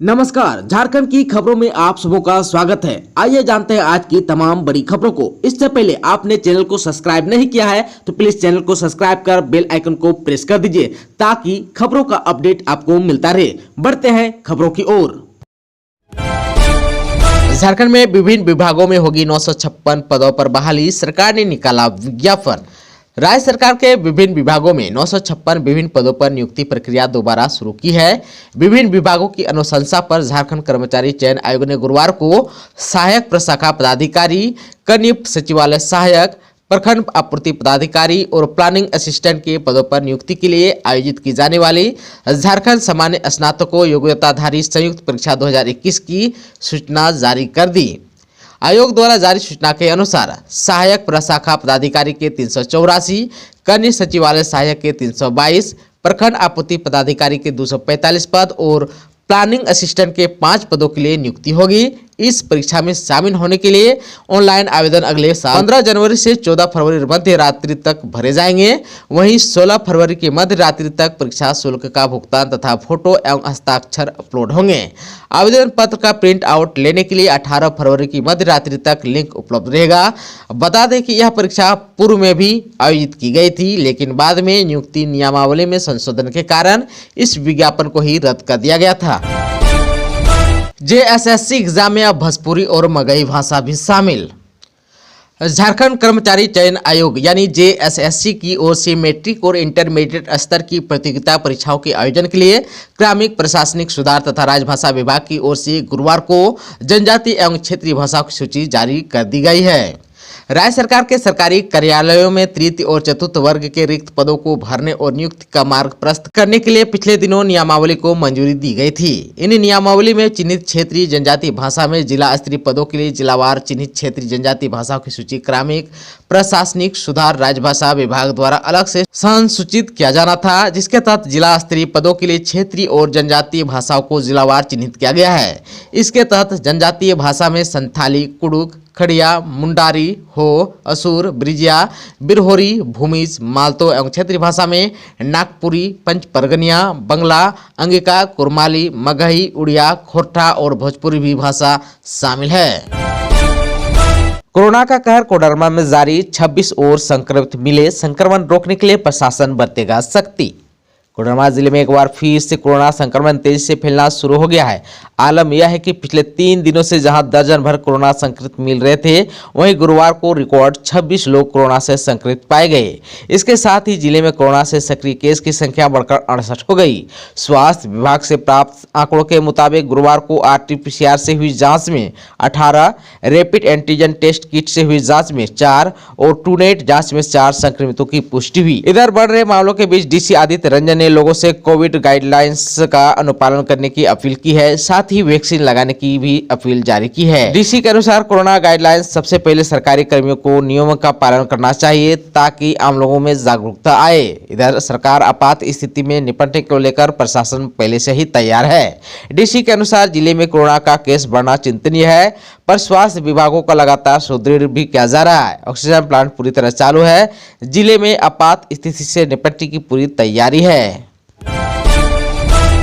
नमस्कार, झारखंड की खबरों में आप सबों का स्वागत है। आइए जानते हैं आज की तमाम बड़ी खबरों को। इससे पहले आपने चैनल को सब्सक्राइब नहीं किया है तो प्लीज चैनल को सब्सक्राइब कर बेल आइकन को प्रेस कर दीजिए ताकि खबरों का अपडेट आपको मिलता रहे। बढ़ते हैं खबरों की ओर। झारखंड में विभिन्न विभागों में होगी 956 पदों पर बहाली, सरकार ने निकाला विज्ञापन। राज्य सरकार के विभिन्न विभागों में 956 विभिन्न पदों पर नियुक्ति प्रक्रिया दोबारा शुरू की है। विभिन्न विभागों की अनुशंसा पर झारखंड कर्मचारी चयन आयोग ने गुरुवार को सहायक प्रशाखा पदाधिकारी, कनिष्ठ सचिवालय सहायक, प्रखंड आपूर्ति पदाधिकारी और प्लानिंग असिस्टेंट के पदों पर नियुक्ति के लिए आयोजित की जाने वाली झारखंड सामान्य स्नातकों योग्यताधारी संयुक्त परीक्षा 2021 की सूचना जारी कर दी। आयोग द्वारा जारी सूचना के अनुसार सहायक प्रशाखा पदाधिकारी के 384, कनिष्ठ सचिवालय सहायक के 322, प्रखंड आपूर्ति पदाधिकारी के 245 पद और प्लानिंग असिस्टेंट के 5 पदों के लिए नियुक्ति होगी। इस परीक्षा में शामिल होने के लिए ऑनलाइन आवेदन अगले साल 15 जनवरी से 14 फरवरी मध्य रात्रि तक भरे जाएंगे। वहीं 16 फरवरी की मध्य रात्रि तक परीक्षा शुल्क का भुगतान तथा फोटो एवं हस्ताक्षर अपलोड होंगे। आवेदन पत्र का प्रिंट आउट लेने के लिए 18 फरवरी की मध्य रात्रि तक लिंक उपलब्ध रहेगा। बता दें कि यह परीक्षा पूर्व में भी आयोजित की गई थी, लेकिन बाद में नियुक्ति नियमावली में संशोधन के कारण इस विज्ञापन को ही रद्द कर दिया गया था। जेएसएससी एग्जाम में अब भोजपुरी और मगही भाषा भी शामिल। झारखंड कर्मचारी चयन आयोग यानी जेएसएससी की ओर से मैट्रिक और इंटरमीडिएट स्तर की प्रतियोगिता परीक्षाओं के आयोजन के लिए क्रमिक प्रशासनिक सुधार तथा राजभाषा विभाग की ओर से गुरुवार को जनजातीय एवं क्षेत्रीय भाषाओं की सूची जारी कर दी गई है। राज्य सरकार के सरकारी कार्यालयों में तृतीय और चतुर्थ वर्ग के रिक्त पदों को भरने और नियुक्ति का मार्ग प्रशस्त करने के लिए पिछले दिनों नियमावली को मंजूरी दी गई थी। इन नियमावली में चिन्हित क्षेत्रीय जनजातीय भाषा में जिला स्तरीय पदों के लिए जिलावार चिन्हित क्षेत्रीय जनजातीय भाषाओं की सूची क्रमिक प्रशासनिक सुधार राजभाषा विभाग द्वारा अलग से संसूचित किया जाना था, जिसके तहत जिला स्तरीय पदों के लिए क्षेत्रीय और जनजातीय भाषाओं को जिलावार चिन्हित किया गया है। इसके तहत जनजातीय भाषा में संथाली, कुड़ुक, खड़िया, मुंडारी, हो, असुर, ब्रिजिया, बिरहोरी, भूमिज, मालतो एवं क्षेत्रीय भाषा में नागपुरी, पंच परगनिया, बंगला, अंगिका, कुरमाली, मगही, उड़िया, खोरठा और भोजपुरी भी भाषा शामिल है। कोरोना का कहर कोडरमा में जारी, 26 और संक्रमित मिले, संक्रमण रोकने के लिए प्रशासन बरतेगा सख्ती। कोडरमा जिले में एक बार फिर से कोरोना संक्रमण तेजी से फैलना शुरू हो गया है। आलम यह है कि पिछले 3 दिनों से जहां दर्जन भर कोरोना संक्रमित मिल रहे थे, वहीं गुरुवार को रिकॉर्ड 26 लोग कोरोना से संक्रमित पाए गए। इसके साथ ही जिले में कोरोना से सक्रिय केस की संख्या बढ़कर 68 हो गई। स्वास्थ्य विभाग से प्राप्त आंकड़ों के मुताबिक गुरुवार को RT-PCR से हुई जाँच में 18, रैपिड एंटीजन टेस्ट किट से हुई जाँच में 4 और ट्रूनेट जाँच में 4 संक्रमितों की पुष्टि हुई। इधर बढ़ रहे मामलों के बीच DC आदित्य रंजन ने लोगों से कोविड गाइडलाइंस का अनुपालन करने की अपील की है, साथ ही वैक्सीन लगाने की भी अपील जारी की है। डीसी के अनुसार कोरोना गाइडलाइंस सबसे पहले सरकारी कर्मियों को नियमों का पालन करना चाहिए ताकि आम लोगों में जागरूकता आए। इधर सरकार आपात स्थिति में निपटने को लेकर प्रशासन पहले से ही तैयार है। डीसी के अनुसार जिले में कोरोना का केस बढ़ना चिंतनीय है, पर स्वास्थ्य विभागों का लगातार सुदृढ़ भी किया जा रहा है। ऑक्सीजन प्लांट पूरी तरह चालू है। जिले में आपात स्थिति से निपटने की पूरी तैयारी है।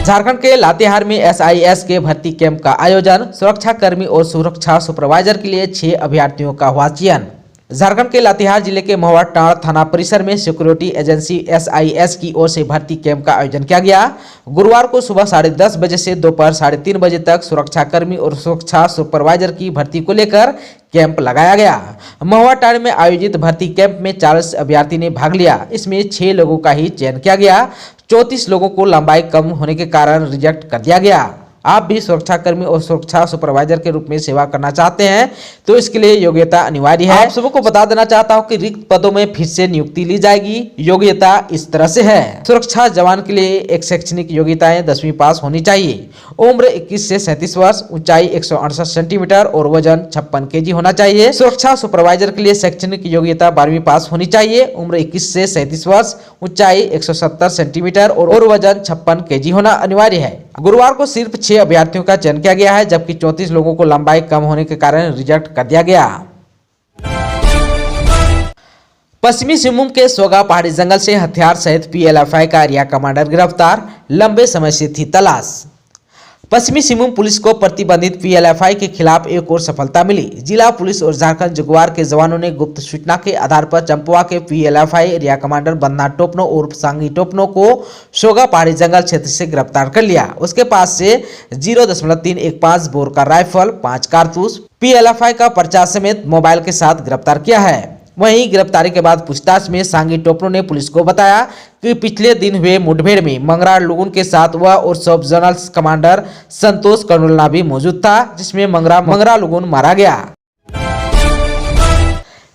झारखंड के लातेहार में SIS के भर्ती कैंप का आयोजन, सुरक्षा कर्मी और सुरक्षा सुपरवाइजर के लिए 6 अभ्यर्थियों का हुआ चयन। झारखंड के लातेहार जिले के महुआ टांड़ थाना परिसर में सिक्योरिटी एजेंसी SIS की ओर से भर्ती कैंप का आयोजन किया गया। गुरुवार को सुबह 10:30 बजे से दोपहर 3:30 बजे तक सुरक्षा कर्मी और सुरक्षा सुपरवाइजर की भर्ती को लेकर कैंप लगाया गया। महुआ टांड़ में आयोजित भर्ती कैंप में 40 अभ्यर्थी ने भाग लिया। इसमें 6 लोगों का ही चयन किया गया। 34 लोगों को लंबाई कम होने के कारण रिजेक्ट कर दिया गया। आप भी सुरक्षा कर्मी और सुरक्षा सुपरवाइजर के रूप में सेवा करना चाहते हैं तो इसके लिए योग्यता अनिवार्य है। आप सबको बता देना चाहता हूं कि रिक्त पदों में फिर से नियुक्ति ली जाएगी। योग्यता इस तरह से है। सुरक्षा जवान के लिए एक शैक्षणिक योग्यताएं 10वीं पास होनी चाहिए। उम्र 21 से 37 वर्ष, ऊंचाई 168 सेंटीमीटर और वजन 56 kg होना चाहिए। सुरक्षा सुपरवाइजर के लिए शैक्षणिक योग्यता 12वीं पास होनी चाहिए। उम्र 21 से 37 वर्ष, ऊंचाई 170 सेंटीमीटर और वजन 56 kg होना अनिवार्य है। गुरुवार को सिर्फ 6 अभ्यर्थियों का चयन किया गया है, जबकि 34 लोगों को लंबाई कम होने के कारण रिजेक्ट कर दिया गया। पश्चिमी सिंहभूम के सोगा पहाड़ी जंगल से हथियार सहित PLFI का एरिया कमांडर गिरफ्तार, लंबे समय से थी तलाश। पश्चिमी सिंहभूम पुलिस को प्रतिबंधित पीएलएफआई के खिलाफ एक और सफलता मिली। जिला पुलिस और झारखंड जगुआर के जवानों ने गुप्त सूचना के आधार पर चंपवा के पीएलएफआई एरिया कमांडर बन्ना टोपनो और सांगी टोपनो को सोगा पहाड़ी जंगल क्षेत्र से गिरफ्तार कर लिया। उसके पास से 0.315 बोर का राइफल, 5 कारतूस, पीएलएफआई का पर्चा समेत मोबाइल के साथ गिरफ्तार किया है। वहीं गिरफ्तारी के बाद पूछताछ में सांगी टोपनो ने पुलिस को बताया कि पिछले दिन हुए मुठभेड़ में मंगरा लोगों के साथ वह और सब जोनल कमांडर संतोष करुणा भी मौजूद था, जिसमें मंगरा लोगों मारा गया।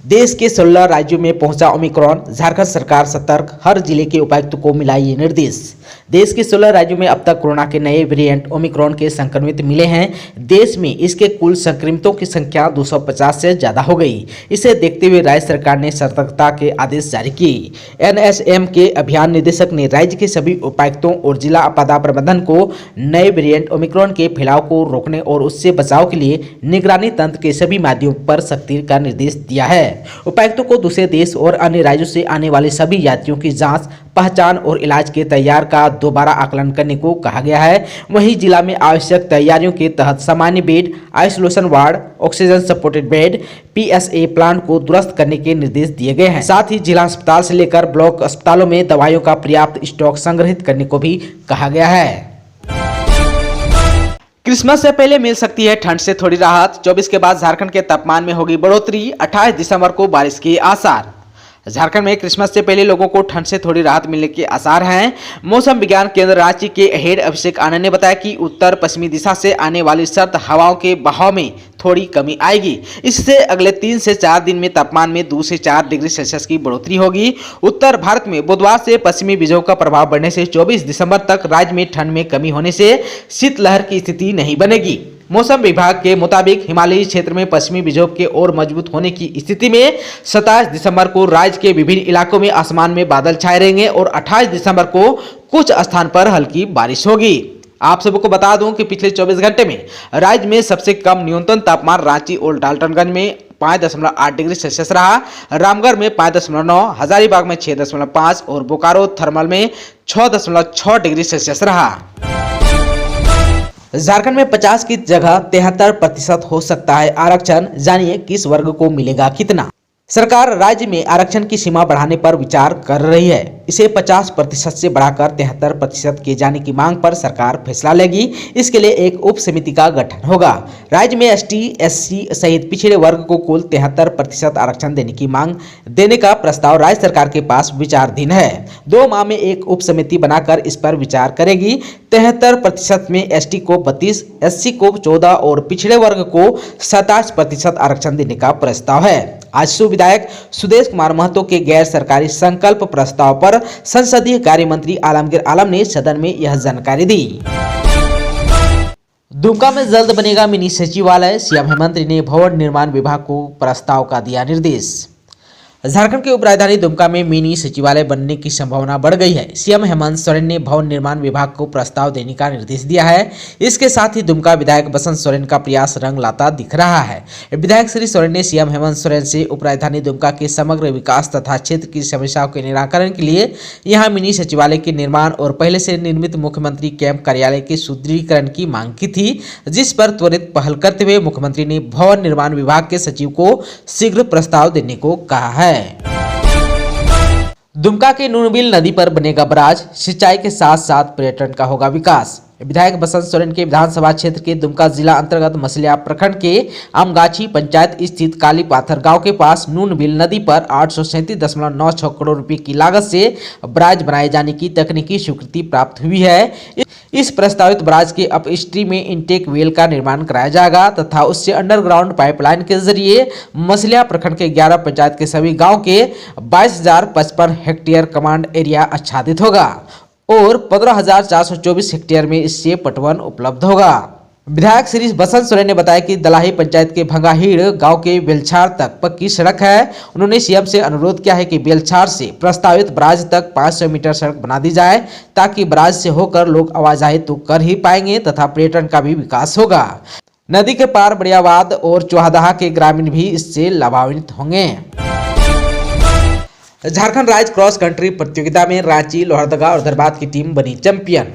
देश के 16 राज्यों में पहुंचा ओमिक्रॉन, झारखंड सरकार सतर्क, हर जिले के उपायुक्त को मिला ये निर्देश। देश के 16 राज्यों में अब तक कोरोना के नए वेरिएंट ओमिक्रॉन के संक्रमित मिले हैं। देश में इसके कुल संक्रमितों की संख्या 250 से ज्यादा हो गई। इसे देखते हुए राज्य सरकार ने सतर्कता के आदेश जारी किए। एनएसएम के अभियान निदेशक ने राज्य के सभी उपायुक्तों और जिला आपदा प्रबंधन को नए वेरिएंट ओमिक्रॉन के फैलाव को रोकने और उससे बचाव के लिए निगरानी तंत्र के सभी माध्यमों पर सख्ती का निर्देश दिया है। उपायुक्तों को दूसरे देश और अन्य राज्यों से आने वाले सभी यात्रियों की जांच, पहचान और इलाज के तैयार का दोबारा आकलन करने को कहा गया है। वहीं जिला में आवश्यक तैयारियों के तहत सामान्य bed, isolation ward, oxygen supported bed, PSA plant को दुरुस्त करने के निर्देश दिए गए हैं। साथ ही जिला अस्पताल से लेकर ब्लॉक अस्पतालों में दवाइयों का पर्याप्त स्टॉक संग्रहित करने को भी कहा गया है। क्रिसमस से पहले मिल सकती है ठंड से थोड़ी राहत। 24 के बाद झारखंड के तापमान में होगी बढ़ोतरी। 28 दिसंबर को बारिश के आसार। झारखंड में क्रिसमस से पहले लोगों को ठंड से थोड़ी राहत मिलने के आसार हैं। मौसम विज्ञान केंद्र रांची के हेड अभिषेक आनंद ने बताया कि उत्तर पश्चिमी दिशा से आने वाली सर्द हवाओं के बहाव में थोड़ी कमी आएगी। इससे अगले 3 से 4 दिन में तापमान में 2 से 4 डिग्री सेल्सियस की बढ़ोतरी होगी। उत्तर भारत में बुधवार से पश्चिमी विक्षोभ का प्रभाव बढ़ने से 24 दिसंबर तक राज्य में ठंड में कमी होने से शीतलहर की स्थिति नहीं बनेगी। मौसम विभाग के मुताबिक हिमालयी क्षेत्र में पश्चिमी विक्षोभ के और मजबूत होने की स्थिति में 27 दिसंबर को राज्य के विभिन्न इलाकों में आसमान में बादल छाए रहेंगे और 28 दिसंबर को कुछ स्थान पर हल्की बारिश होगी। आप सबको बता दूं कि पिछले 24 घंटे में राज्य में सबसे कम न्यूनतम तापमान रांची और डाल्टनगंज में 5.8 डिग्री सेल्सियस रहा, रामगढ़ में 5.9, हजारीबाग में 6.5 और बोकारो थर्मल में 6.6 डिग्री सेल्सियस रहा। झारखंड में 50 की जगह 73% हो सकता है आरक्षण। जानिए किस वर्ग को मिलेगा कितना। सरकार राज्य में आरक्षण की सीमा बढ़ाने पर विचार कर रही है। इसे 50% से बढ़ाकर 73% किए जाने की मांग पर सरकार फैसला लेगी। इसके लिए एक उप समिति का गठन होगा। राज्य में एसटी, एससी सहित पिछड़े वर्ग को कुल 73% आरक्षण देने की मांग देने का प्रस्ताव राज्य सरकार के पास विचाराधीन है। 2 माह में एक उप समिति बनाकर इस पर विचार करेगी। 73% में एसटी को 32, एससी को 14 और पिछड़े वर्ग को 27% आरक्षण देने का प्रस्ताव है। आजसू विधायक सुदेश कुमार महतो के गैर सरकारी संकल्प प्रस्ताव पर संसदीय कार्य मंत्री आलमगीर आलम ने सदन में यह जानकारी दी। दुमका में जल्द बनेगा मिनी सचिवालय। सीएम हेमंत ने भवन निर्माण विभाग को प्रस्ताव का दिया निर्देश। झारखंड के उपराजधानी दुमका में मिनी सचिवालय बनने की संभावना बढ़ गई है। सीएम हेमंत सोरेन ने भवन निर्माण विभाग को प्रस्ताव देने का निर्देश दिया है। इसके साथ ही दुमका विधायक बसंत सोरेन का प्रयास रंग लाता दिख रहा है। विधायक श्री सोरेन ने सीएम हेमंत सोरेन से उपराजधानी दुमका के समग्र विकास तथा क्षेत्र की समस्याओं के निराकरण के लिए यहां मिनी सचिवालय के निर्माण और पहले से निर्मित मुख्यमंत्री कैंप कार्यालय के सुदृढ़ीकरण की मांग की थी, जिस पर त्वरित पहल करते हुए मुख्यमंत्री ने भवन निर्माण विभाग के सचिव को शीघ्र प्रस्ताव देने को कहा है। दुमका के नूनबिल नदी पर बनेगा बराज। सिंचाई के साथ साथ पर्यटन का होगा विकास। विधायक बसंत सोरेन के विधानसभा क्षेत्र के दुमका जिला अंतर्गत मसलिया प्रखंड के आमगाछी पंचायत स्थित काली पाथर गांव के पास नूनबिल नदी पर 837.96 करोड़ रुपए की लागत से बराज बनाए जाने की तकनीकी स्वीकृति प्राप्त हुई है। इस प्रस्तावित बराज के अपस्ट्रीम में इंटेक वेल का निर्माण कराया जाएगा तथा उससे अंडरग्राउंड पाइपलाइन के जरिए मसलिया प्रखंड के 11 पंचायत के सभी गाँव के 22,055 हेक्टेयर कमांड एरिया आच्छादित होगा और 15,424 हेक्टेयर में इससे पटवन उपलब्ध होगा। विधायक श्री बसंत सोरेन ने बताया कि दलाही पंचायत के भंगाहीड़ गांव के बेलछाड़ तक पक्की सड़क है। उन्होंने सीएम से अनुरोध किया है कि बेलछाड़ से प्रस्तावित बराज तक 500 मीटर सड़क बना दी जाए ताकि बराज से होकर लोग आवाजाही तो कर ही पाएंगे तथा पर्यटन का भी विकास होगा। नदी के पार बड़ियावाद और चौहादहा के ग्रामीण भी इससे लाभान्वित होंगे। झारखंड राज्य क्रॉस कंट्री प्रतियोगिता में रांची, लोहरदगा और धनबाद की टीम बनी चैंपियन।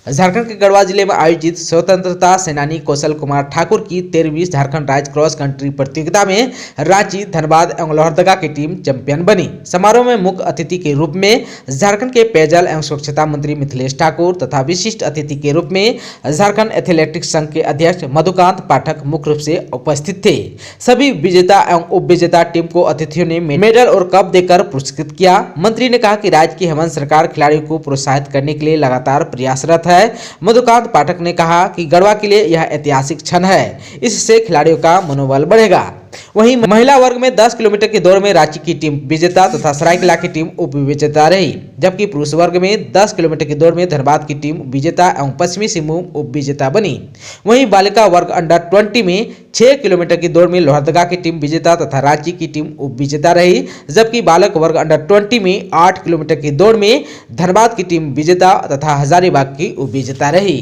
झारखंड के गढ़वा जिले में आयोजित स्वतंत्रता सेनानी कौशल कुमार ठाकुर की 13वीं झारखंड राज्य क्रॉस कंट्री प्रतियोगिता में रांची, धनबाद एवं लोहरदगा की टीम चैंपियन बनी। समारोह में मुख्य अतिथि के रूप में झारखंड के पेयजल एवं स्वच्छता मंत्री मिथिलेश ठाकुर तथा विशिष्ट अतिथि के रूप में झारखंड एथलेटिक्स संघ के अध्यक्ष मधुकांत पाठक मुख्य रूप से उपस्थित थे। सभी विजेता एवं उप विजेता टीम को अतिथियों ने मेडल और कप देकर पुरस्कृत किया। मंत्री ने कहा कि राज्य की हेमंत सरकार खिलाड़ियों को प्रोत्साहित करने के लिए लगातार प्रयासरत है। मधुकांत पाठक ने कहा कि गढ़वा के लिए यह ऐतिहासिक क्षण है, इससे खिलाड़ियों का मनोबल बढ़ेगा। वहीं महिला वर्ग में 10 किलोमीटर की दौड़ में रांची की टीम विजेता तथा सरायकेला की टीम उप विजेता रही, जबकि पुरुष वर्ग में 10 किलोमीटर की दौड़ में धनबाद की टीम विजेता एवं पश्चिमी सिंहभूम उप विजेता बनी। वहीं बालिका वर्ग अंडर 20 में 6 किलोमीटर की दौड़ में लोहरदगा की टीम विजेता तथा रांची की टीम उप विजेता रही, जबकि बालक वर्ग अंडर 20 में 8 किलोमीटर की दौड़ में धनबाद की टीम विजेता तथा हजारीबाग की उप विजेता रही।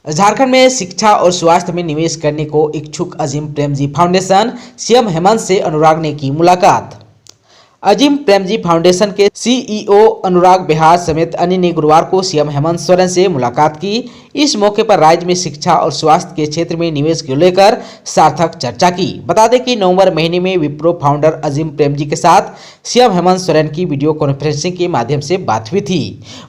झारखंड में शिक्षा और स्वास्थ्य में निवेश करने को इच्छुक अजीम प्रेमजी फाउंडेशन सीएम हेमंत से अनुराग ने की मुलाकात। अजीम प्रेमजी फाउंडेशन के सीईओ अनुराग बिहार समेत अन्य ने गुरुवार को सीएम हेमंत सोरेन से मुलाकात की। इस मौके पर राज्य में शिक्षा और स्वास्थ्य के क्षेत्र में निवेश को लेकर सार्थक चर्चा की। बता दें कि नवंबर महीने में विप्रो फाउंडर अजीम प्रेमजी के साथ सीएम हेमंत सोरेन की वीडियो कॉन्फ्रेंसिंग के माध्यम से बात हुई थी।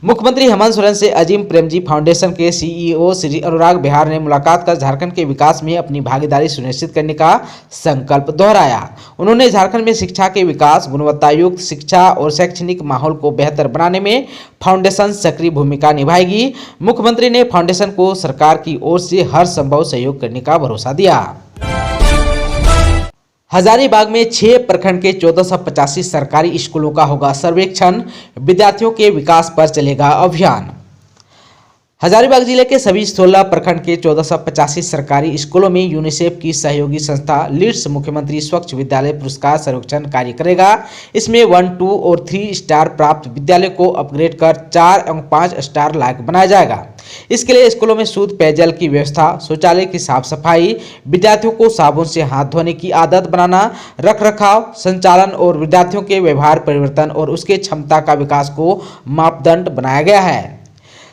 मुख्यमंत्री हेमंत सोरेन से अजीम प्रेमजी फाउंडेशन के सीईओ श्री अनुराग बिहार ने मुलाकात कर झारखंड के विकास में अपनी भागीदारी सुनिश्चित करने का संकल्प दोहराया। उन्होंने झारखंड में शिक्षा के विकास, गुणवत्तायुक्त शिक्षा और शैक्षणिक माहौल को बेहतर बनाने में फाउंडेशन सक्रिय भूमिका निभाएगी। मुख्यमंत्री ने फाउंडेशन को सरकार की ओर से हर संभव सहयोग करने का भरोसा दिया। हजारीबाग में 6 प्रखंड के 1485 सरकारी स्कूलों का होगा सर्वेक्षण, विद्यार्थियों के विकास पर चलेगा अभियान। हजारीबाग जिले के सभी 16 प्रखंड के 1485 सरकारी स्कूलों में यूनिसेफ की सहयोगी संस्था लीड्स मुख्यमंत्री स्वच्छ विद्यालय पुरस्कार सर्वेक्षण कार्य करेगा। इसमें 1, 2 और 3 स्टार प्राप्त विद्यालय को अपग्रेड कर 4 एवं 5 स्टार लायक बनाया जाएगा। इसके लिए स्कूलों में शुद्ध पेयजल की व्यवस्था, शौचालय की साफ सफाई, विद्यार्थियों को साबुन से हाथ धोने की आदत बनाना, रख रखाव, संचालन और विद्यार्थियों के व्यवहार परिवर्तन और उसके क्षमता का विकास को मापदंड बनाया गया है।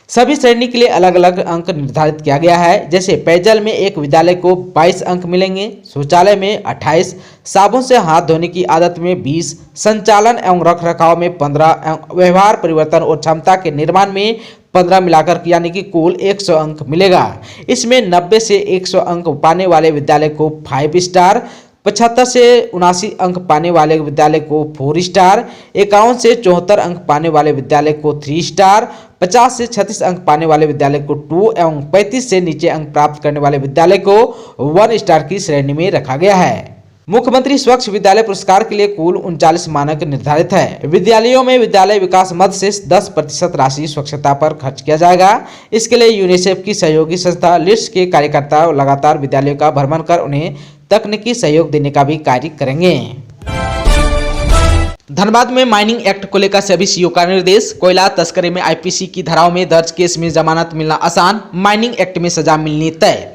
सभी श्रेणी के लिए अलग अलग अंक निर्धारित किया गया है। जैसे पेयजल में एक विद्यालय को 22 अंक मिलेंगे, शौचालय में 28, साबुन से हाथ धोने की आदत में 20, संचालन एवं रख रखाव में 15, व्यवहार परिवर्तन और क्षमता के निर्माण में 15 मिलाकर यानी कि कुल 100 अंक मिलेगा। इसमें 90 से 100 अंक पाने वाले विद्यालय को 5 स्टार, 75 से 79 अंक पाने वाले विद्यालय को 4 स्टार, 51 से 74 अंक पाने वाले विद्यालय को 3 स्टार, 50 से 36 अंक पाने वाले विद्यालय को 2 एवं 35 से नीचे अंक प्राप्त करने वाले विद्यालय को 1 स्टार की श्रेणी में रखा गया है। मुख्यमंत्री स्वच्छ विद्यालय पुरस्कार के लिए कुल 39 मानक निर्धारित है। विद्यालयों में विद्यालय विकास मद से 10% राशि स्वच्छता पर खर्च किया जाएगा। इसके लिए यूनिसेफ की सहयोगी संस्था लीड्स के कार्यकर्ता लगातार विद्यालयों का भ्रमण कर उन्हें तकनीकी सहयोग देने का भी कार्य करेंगे। धनबाद में माइनिंग एक्ट को लेकर सभी सीओ का निर्देश। कोयला तस्करी में आईपीसी की धाराओं में दर्ज केस में जमानत मिलना आसान, माइनिंग एक्ट में सजा मिलनी तय।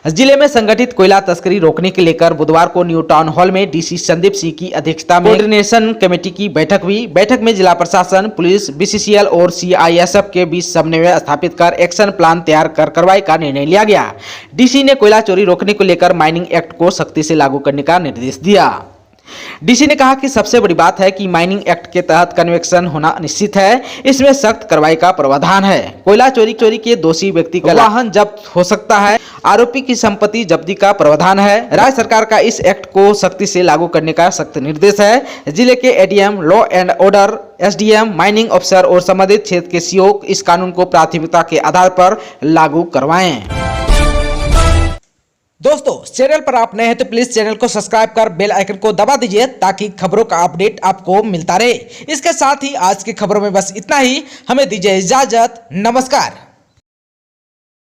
जिले में संगठित कोयला तस्करी रोकने के लेकर बुधवार को न्यू टाउन हॉल में डीसी संदीप सिंह की अध्यक्षता में कोऑर्डिनेशन कमेटी की बैठक हुई। बैठक में जिला प्रशासन, पुलिस, बीसीसीएल और सीआईएसएफ के बीच समन्वय स्थापित कर एक्शन प्लान तैयार कर कार्रवाई का निर्णय लिया गया। डीसी ने कोयला चोरी रोकने को लेकर माइनिंग एक्ट को सख्ती से लागू करने का निर्देश दिया। डीसी ने कहा कि सबसे बड़ी बात है कि माइनिंग एक्ट के तहत कन्वेक्शन होना निश्चित है। इसमें सख्त कार्रवाई का प्रावधान है। कोयला चोरी के दोषी व्यक्ति का वाहन जब्त हो सकता है। आरोपी की संपत्ति जब्ती का प्रावधान है। राज्य सरकार का इस एक्ट को सख्ती से लागू करने का सख्त निर्देश है। जिले के ADM, law and order, SDM, mining अफसर और संबंधित क्षेत्र के सीओ इस कानून को प्राथमिकता के आधार पर लागू करवाएं। दोस्तों, चैनल पर आप नए हैं तो प्लीज चैनल को सब्सक्राइब कर बेल आइकन को दबा दीजिए ताकि खबरों का अपडेट आपको मिलता रहे। इसके साथ ही आज की खबरों में बस इतना ही। हमें दीजिए इजाजत। नमस्कार।